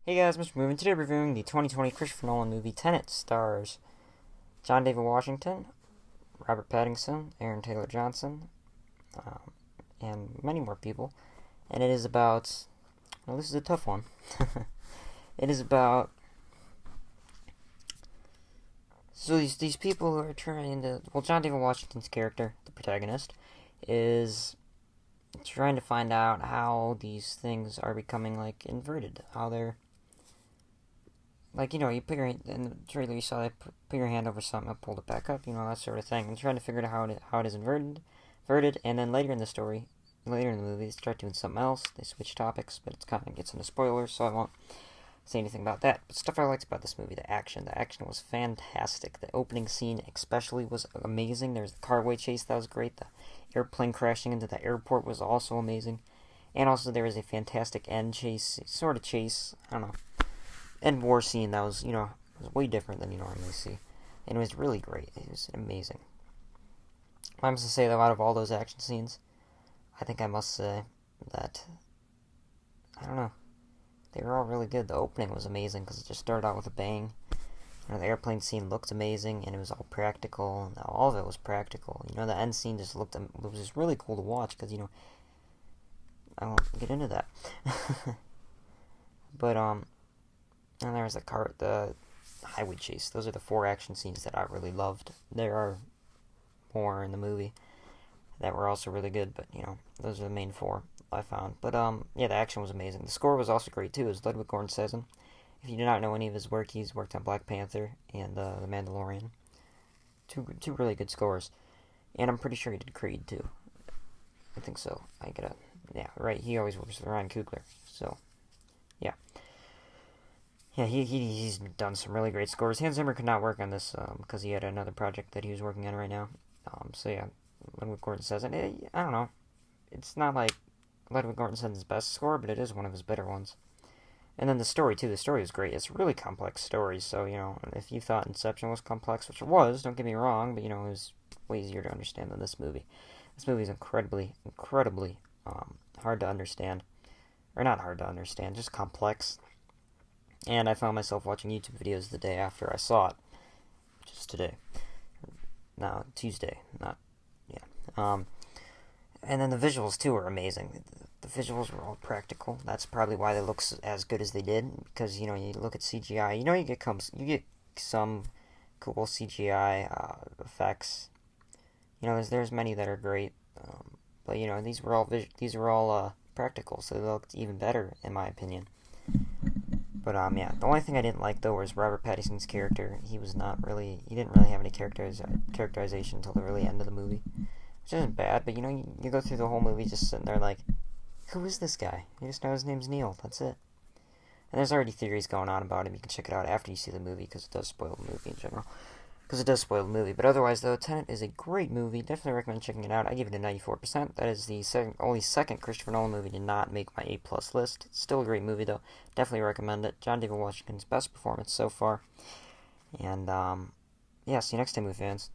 Hey guys, Mr. Moving. Today reviewing the 2020 Christopher Nolan movie Tenet. Stars John David Washington, Robert Pattinson, Aaron Taylor Johnson, and many more people. And it is about, well, this is a tough one. It is about, so these people who are trying to, well, John David Washington's character, the protagonist, is trying to find out how these things are becoming, like, inverted. How they're, like, you put your, in the trailer you saw, they put your hand over something, and pulled it back up, that sort of thing. And trying to figure out how it is inverted, and then later in the story, later in the movie, they start doing something else. They switch topics, but it kind of gets into spoilers, so I won't say anything about that. But stuff I liked about this movie, the action was fantastic. The opening scene especially was amazing. There's the carway chase, that was great. The airplane crashing into the airport was also amazing. And also there was a fantastic end chase, sort of chase, I don't know, end war scene that was, was way different than you normally see. And it was really great. It was amazing. I must say that out of all those action scenes, I think I must say that, I don't know, they were all really good. The opening was amazing because it just started out with a bang. The airplane scene looked amazing, and it was all practical. And all of it was practical. The end scene just it was just really cool to watch because, I won't get into that. But, and there was the highway chase. Those are the 4 action scenes that I really loved. There are more in the movie that were also really good, but, those are the main 4 I found. But, yeah, the action was amazing. The score was also great, too. It was Ludwig Göransson. If you do not know any of his work, he's worked on Black Panther and The Mandalorian. Two really good scores. And I'm pretty sure he did Creed, too. I think so. Yeah, right, he always works with Ryan Coogler. So, yeah. Yeah, he's done some really great scores. Hans Zimmer could not work on this because he had another project that he was working on right now. So, yeah, Ludwig Göransson. I don't know. It's not like Ludwig Göransson's best score, but it is one of his better ones. And then the story, too. The story was great. It's a really complex story, so, if you thought Inception was complex, which it was, don't get me wrong, but, it was way easier to understand than this movie. This movie is incredibly hard to understand. Or not hard to understand, just complex. And I found myself watching YouTube videos the day after I saw it, which is today. No, Tuesday, not, yeah. And then the visuals, too, are amazing. The visuals were all practical. That's probably why they look as good as they did. Because, you look at CGI. You get some cool CGI effects. There's many that are great. But, these were all practical. So they looked even better, in my opinion. But, yeah. The only thing I didn't like, though, was Robert Pattinson's character. He didn't really have any characterization until the really end of the movie. Which isn't bad, but you go through the whole movie just sitting there like, who is this guy? You just know his name's Neil, that's it. And there's already theories going on about him. You can check it out after you see the movie, because it does spoil the movie in general. But otherwise, though, Tenet is a great movie. Definitely recommend checking it out. I give it a 94%. That is the only second Christopher Nolan movie to not make my A+ list. It's still a great movie, though. Definitely recommend it. John David Washington's best performance so far. And, yeah, see you next time, movie fans.